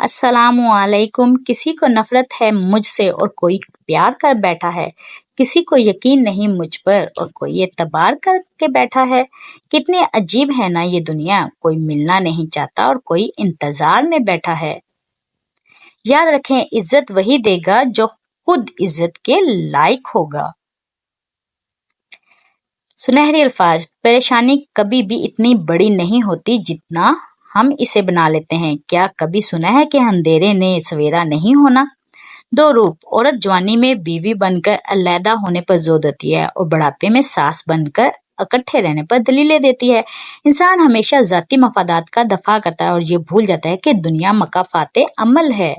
अस्सलामु अलैकुम। किसी को नफरत है मुझसे और कोई प्यार कर बैठा है, किसी को यकीन नहीं मुझ पर और कोई एतबार करके बैठा है। कितनी अजीब है ना ये दुनिया, कोई मिलना नहीं चाहता और कोई इंतजार में बैठा है। याद रखें, इज्जत वही देगा जो खुद इज्जत के लायक होगा। सुनहरे अल्फाज। परेशानी कभी भी इतनी बड़ी नहीं होती जितना हम इसे बना लेते हैं। क्या कभी सुना है कि अंधेरे ने सवेरा नहीं होना? दो रूप। औरत जवानी में बीवी बनकर अलहदा होने पर जोर देती है और बुढ़ापे में सास बनकर इकट्ठे रहने पर दलीलें देती है। इंसान हमेशा जाती मफादात का दफा करता है और ये भूल जाता है कि दुनिया मकाफाते अमल है।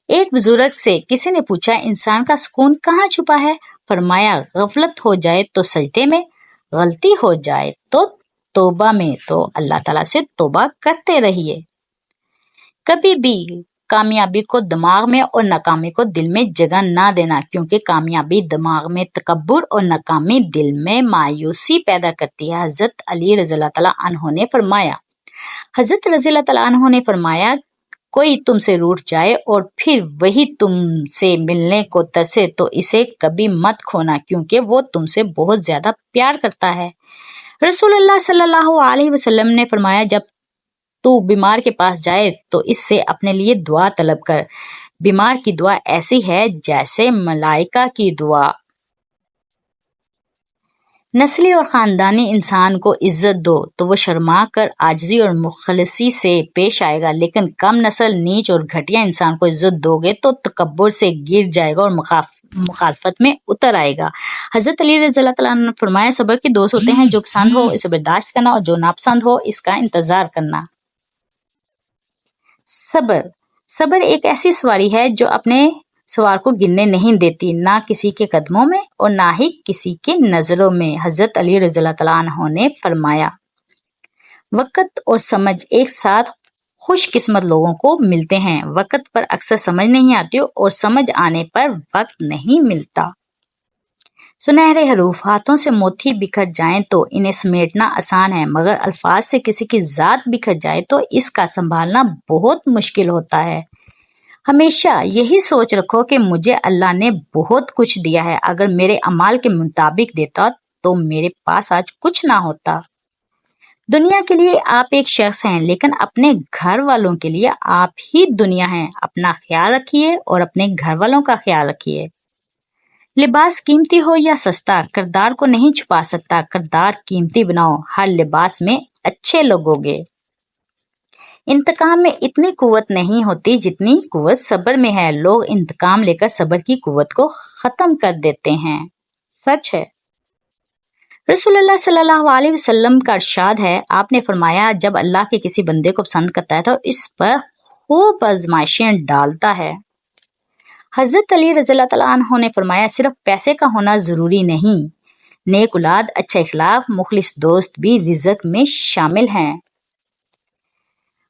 एक बुजुर्ग से किसी ने पूछा, इंसान का सुकून कहाँ छुपा है? फरमाया, गफलत हो जाए तो सजदे में, गलती हो जाए तो तौबा में। तो अल्लाह ताला से तौबा करते रहिए। कभी भी कामयाबी को दिमाग में और नाकामी को दिल में जगह ना देना, क्योंकि कामयाबी दिमाग में तकब्बुर और नाकामी दिल में मायूसी पैदा करती है। हजरत अली रज़ियल्लाहु तआला अन्हु ने फरमाया, कोई तुमसे रूठ जाए और फिर वही तुमसे मिलने को तरसे तो इसे कभी मत खोना, क्योंकि वो तुमसे बहुत ज्यादा प्यार करता है। रसूलुल्लाह सल्लल्लाहु अलैहि वसल्लम ने फरमाया, जब तू बीमार के पास जाए तो इससे अपने लिए दुआ तलब कर। बीमार की दुआ ऐसी है जैसे मलाइका की दुआ। नस्ली और खानदानी इंसान को इज्जत दो तो वो शर्मा कर आजिजी और मुखलसी से पेश आएगा, लेकिन कम नस्ल, नीच और घटिया इंसान को इज्जत दोगे तो तकब्बुर से गिर जाएगा और मुखालफत में उतर आएगा। हजरत अली रज़ियल्लाहु तआला अन्हु ने फरमाया, सब्र के दोस्त होते हैं, जो पसंद हो इसे बर्दाश्त करना और जो नापसंद हो इसका इंतजार करना। सब्र एक ऐसी सवारी है जो अपने सवार को गिरने नहीं देती, ना किसी के कदमों में और ना ही किसी की नजरों में। हजरत अली रज़ियल्लाहु तआला अन्हु ने फरमाया, वक्त और समझ एक साथ खुशकिस्मत लोगों को मिलते हैं। वक्त पर अक्सर समझ नहीं आती और समझ आने पर वक्त नहीं मिलता। सुनहरे हरूफ। हाथों से मोती बिखर जाएं तो इन्हें समेटना आसान है, मगर अल्फाज से किसी की जात बिखर जाए तो इसका संभालना बहुत मुश्किल होता है। हमेशा यही सोच रखो कि मुझे अल्लाह ने बहुत कुछ दिया है, अगर मेरे अमाल के मुताबिक देता तो मेरे पास आज कुछ ना होता। दुनिया के लिए आप एक शख्स हैं, लेकिन अपने घर वालों के लिए आप ही दुनिया हैं। अपना ख्याल रखिए और अपने घर वालों का ख्याल रखिए। लिबास कीमती हो या सस्ता, किरदार को नहीं छुपा सकता। किरदार कीमती बनाओ, हर लिबास में अच्छे लगोगे। इंतकाम में इतनी कुव्वत नहीं होती जितनी कुव्वत सब्र में है। लोग इंतकाम लेकर सब्र की कुव्वत को खत्म कर देते हैं। सच है। रसूलुल्लाह सल्लल्लाहु अलैहि वसल्लम का इरशाद है, आपने फरमाया, जब अल्लाह के किसी बंदे को पसंद करता है तो इस पर खूब आजमाइशें डालता है। हजरत अली रज़ियल्लाहु तआला अन्हु ने फरमाया, सिर्फ पैसे का होना जरूरी नहीं, नेक औलाद, अच्छा इखलाक, मुखलिस दोस्त भी रिज़्क में शामिल हैं।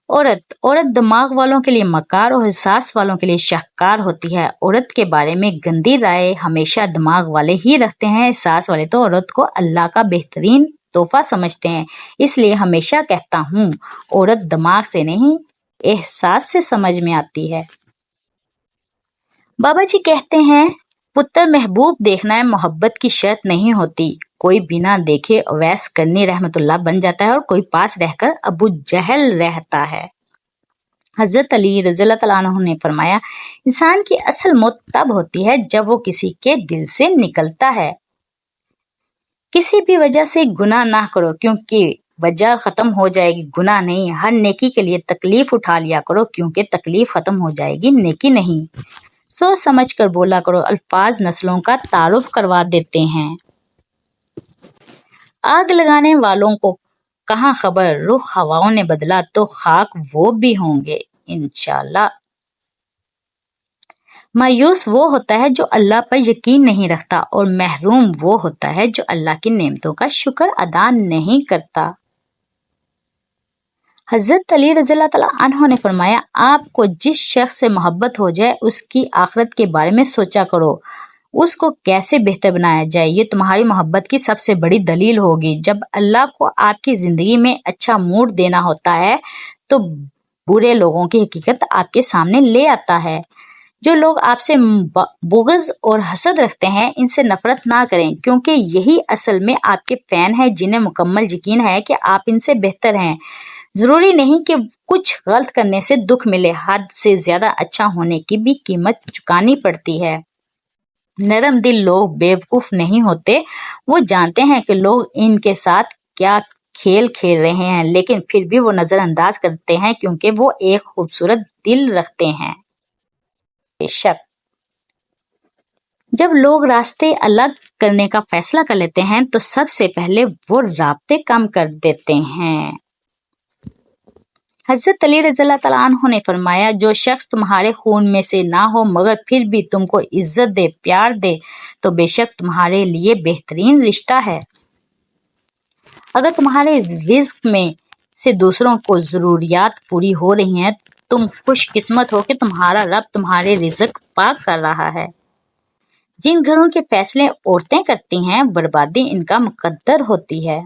औरत दिमाग वालों के लिए मकार और एहसास वालों के लिए शाहकार होती है। औरत के बारे में गंदी राय हमेशा दिमाग वाले ही रखते हैं, एहसास वाले तो औरत को अल्लाह का बेहतरीन तोहफा समझते हैं। इसलिए हमेशा कहता हूँ, औरत दिमाग से नहीं एहसास से समझ में आती है। बाबा जी कहते हैं, पुत्र महबूब देखना है मोहब्बत की शर्त नहीं होती। कोई बिना देखे अवैस करनी रहमतुल्लाह बन जाता है और कोई पास रहकर अबू जहल रहता है। हजरत अली रज़ियल्लाहु तआला अन्हु ने फरमाया, इंसान की असल मौत तब होती है जब वो किसी के दिल से निकलता है। किसी भी वजह से गुनाह ना करो, क्योंकि वजह खत्म हो जाएगी, गुनाह नहीं। हर नेकी के लिए तकलीफ उठा लिया करो, क्योंकि तकलीफ खत्म हो जाएगी, नेकी नहीं। सोच समझ कर बोला करो, अल्फाज नस्लों का तारुफ करवा देते हैं। आग लगाने वालों को कहाँ खबर, रुख हवाओं ने बदला तो खाक वो भी होंगे इंशाल्लाह। मायूस वो होता है जो अल्लाह पर यकीन नहीं रखता और महरूम वो होता है जो अल्लाह की नेमतों का शुक्र अदा नहीं करता। हजरत अली रज़ियल्लाहु तआला अन्हु ने फरमाया, आपको जिस शख्स से मोहब्बत हो जाए उसकी आखिरत के बारे में सोचा करो, उसको कैसे बेहतर बनाया जाए। ये तुम्हारी मोहब्बत की सबसे बड़ी दलील होगी। जब अल्लाह को आपकी जिंदगी में अच्छा मूड देना होता है तो برے لوگوں کی حقیقت آپ کے سامنے لے آتا ہے۔ جو لوگ آپ سے بغض اور حسد رکھتے ہیں ان سے نفرت نہ کریں، کیونکہ یہی اصل میں آپ کے فین ہیں جنہیں مکمل یقین ہے کہ آپ ان سے بہتر ہیں۔ ضروری نہیں کہ کچھ غلط کرنے سے دکھ ملے، حد سے زیادہ اچھا ہونے کی بھی قیمت چکانی پڑتی ہے۔ نرم دل لوگ بیوقوف نہیں ہوتے، وہ جانتے ہیں کہ لوگ ان کے ساتھ کیا کھیل کھیل رہے ہیں، لیکن پھر بھی وہ نظر انداز کرتے ہیں کیونکہ وہ ایک خوبصورت دل رکھتے ہیں۔ بے شک جب لوگ راستے الگ کرنے کا فیصلہ کر لیتے ہیں تو سب سے پہلے وہ رابطے کم کر دیتے ہیں۔ حضرت علی رضی اللہ تعالیٰ عنہ نے فرمایا، جو شخص تمہارے خون میں سے نہ ہو مگر پھر بھی تم کو عزت دے، پیار دے، تو بے شک تمہارے لیے بہترین رشتہ ہے۔ اگر تمہارے رزق میں سے دوسروں کو ضروریات پوری ہو رہی ہیں، تم خوش قسمت ہو کہ تمہارا رب تمہارے رزق پاک کر رہا ہے۔ جن گھروں کے فیصلے عورتیں کرتی ہیں، بربادی ان کا مقدر ہوتی ہے۔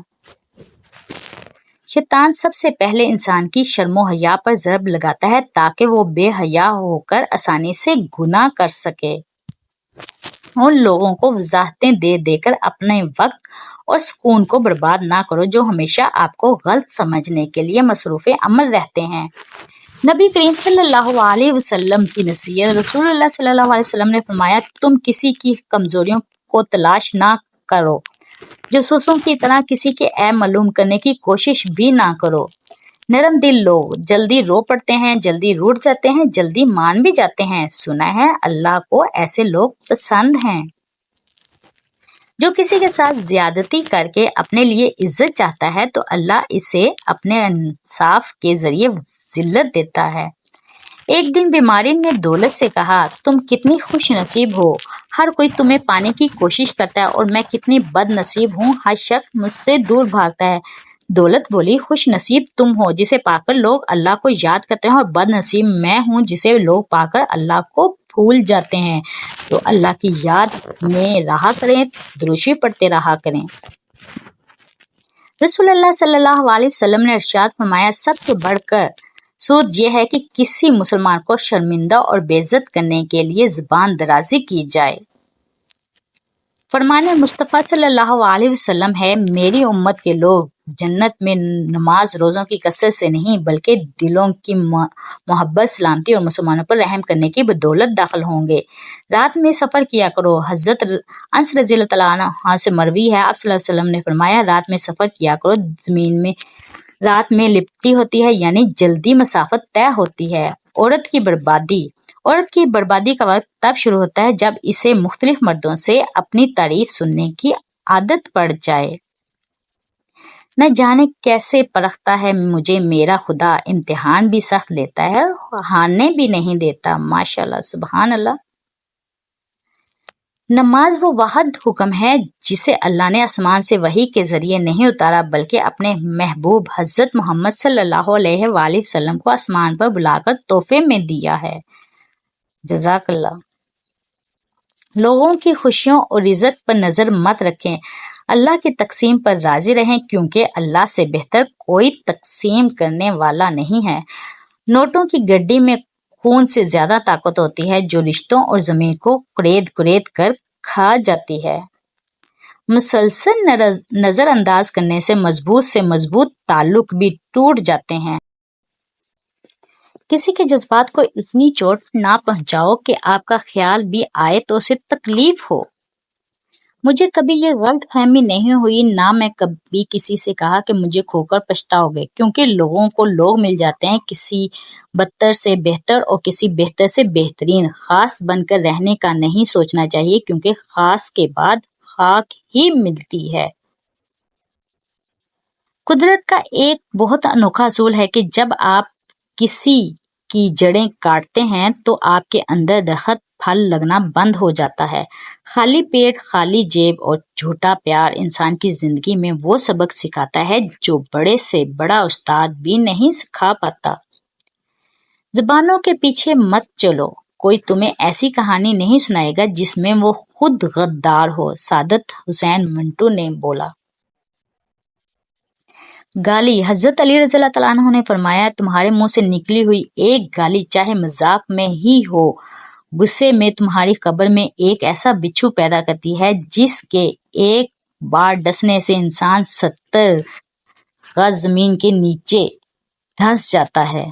شیطان سب سے پہلے انسان کی شرم و حیا پر ضرب لگاتا ہے تاکہ وہ بے حیا ہو کر آسانی سے گناہ کر سکے۔ ان لوگوں کو وضاحتیں دے دے کر اپنے وقت اور سکون کو برباد نہ کرو جو ہمیشہ آپ کو غلط سمجھنے کے لیے مصروف عمل رہتے ہیں۔ نبی کریم صلی اللہ علیہ وسلم کی نصیحت۔ رسول اللہ صلی اللہ علیہ وسلم نے فرمایا، تم کسی کی کمزوریوں کو تلاش نہ کرو، جاسوسوں کی طرح کسی کے عیب معلوم کرنے کی کوشش بھی نہ کرو۔ نرم دل لوگ جلدی رو پڑتے ہیں، جلدی روٹھ جاتے ہیں، جلدی مان بھی جاتے ہیں۔ سنا ہے اللہ کو ایسے لوگ پسند ہیں۔ جو کسی کے ساتھ زیادتی کر کے اپنے لیے عزت چاہتا ہے تو اللہ اسے اپنے انصاف کے ذریعے ذلت دیتا ہے۔ ایک دن بیماری نے دولت سے کہا، تم کتنی خوش نصیب ہو، ہر کوئی تمہیں پانے کی کوشش کرتا ہے اور میں کتنی بد نصیب ہوں، ہر شخص مجھ سے دور بھاگتا ہے۔ دولت بولی، خوش نصیب تم ہو جسے پا کر لوگ اللہ کو یاد کرتے ہیں، اور بد نصیب میں ہوں جسے لوگ پا کر اللہ کو بھول جاتے ہیں۔ تو اللہ کی یاد میں رہا کریں، دروشی پڑھتے رہا کریں۔ رسول اللہ صلی اللہ علیہ وسلم نے ارشاد فرمایا، سب سے بڑھ کر سود یہ ہے کہ کسی مسلمان کو شرمندہ اور بے عزت کرنے کے لیے زبان درازی کی جائے۔ فرمان مصطفیٰ صلی اللہ علیہ وسلم ہے، میری امت کے لوگ جنت میں نماز روزوں کی کثرت سے نہیں بلکہ دلوں کی محبت، سلامتی اور مسلمانوں پر رحم کرنے کی بدولت داخل ہوں گے۔ رات میں سفر کیا کرو۔ حضرت انس رضی اللہ تعالیٰ عنہ سے مروی ہے، آپ صلی اللہ علیہ وسلم نے فرمایا، رات میں سفر کیا کرو، زمین میں رات میں لپٹی ہوتی ہے، یعنی جلدی مسافت طے ہوتی ہے۔ عورت کی بربادی کا وقت تب شروع ہوتا ہے جب اسے مختلف مردوں سے اپنی تعریف سننے کی عادت پڑ جائے۔ نہ جانے کیسے پرکھتا ہے مجھے میرا خدا، امتحان بھی سخت لیتا ہے اور ہارنے بھی نہیں دیتا۔ ماشاءاللہ، سبحان اللہ۔ نماز وہ واحد حکم ہے جسے اللہ نے آسمان سے وحی کے ذریعے نہیں اتارا بلکہ اپنے محبوب حضرت محمد صلی اللہ علیہ وآلہ وسلم کو آسمان پر بلا کر تحفے میں دیا ہے۔ جزاک اللہ۔ لوگوں کی خوشیوں اور رزق پر نظر مت رکھیں، اللہ کی تقسیم پر راضی رہیں کیونکہ اللہ سے بہتر کوئی تقسیم کرنے والا نہیں ہے۔ نوٹوں کی گڈی میں خون سے زیادہ طاقت ہوتی ہے جو رشتوں اور زمین کو کڑید کر کھا جاتی ہے۔ مسلسل نظر انداز کرنے سے مضبوط تعلق بھی ٹوٹ جاتے ہیں۔ کسی کے جذبات کو اتنی چوٹ نہ پہنچاؤ کہ آپ کا خیال بھی آئے تو اسے تکلیف ہو۔ مجھے کبھی یہ غلط فہمی نہیں ہوئی، نہ میں کبھی کسی سے کہا کہ مجھے کھو کر پچھتاؤ گے، کیونکہ لوگوں کو لوگ مل جاتے ہیں، کسی بدتر سے بہتر اور کسی بہتر سے بہترین۔ خاص بن کر رہنے کا نہیں سوچنا چاہیے کیونکہ خاص کے بعد خاک ہی ملتی ہے۔ قدرت کا ایک بہت انوکھا اصول ہے کہ جب آپ کسی کی جڑیں کاٹتے ہیں تو آپ کے اندر درخت پھل لگنا بند ہو جاتا ہے۔ خالی پیٹ، خالی جیب اور جھوٹا پیار انسان کی زندگی میں وہ سبق سکھاتا ہے جو بڑے سے بڑا استاد بھی نہیں سکھا پاتا۔ زبانوں کے پیچھے مت چلو، کوئی تمہیں ایسی کہانی نہیں سنائے گا جس میں وہ خود غدار ہو۔ سعادت حسین منٹو نے بولا۔ گالی، حضرت علی رضی اللہ تعالیٰ عنہ نے فرمایا تمہارے منہ سے نکلی ہوئی ایک گالی چاہے مذاق میں ہی ہو، غصے میں تمہاری قبر میں ایک ایسا بچھو پیدا کرتی ہے جس کے ایک بار ڈسنے سے انسان 70 گز زمین کے نیچے دھنس جاتا ہے۔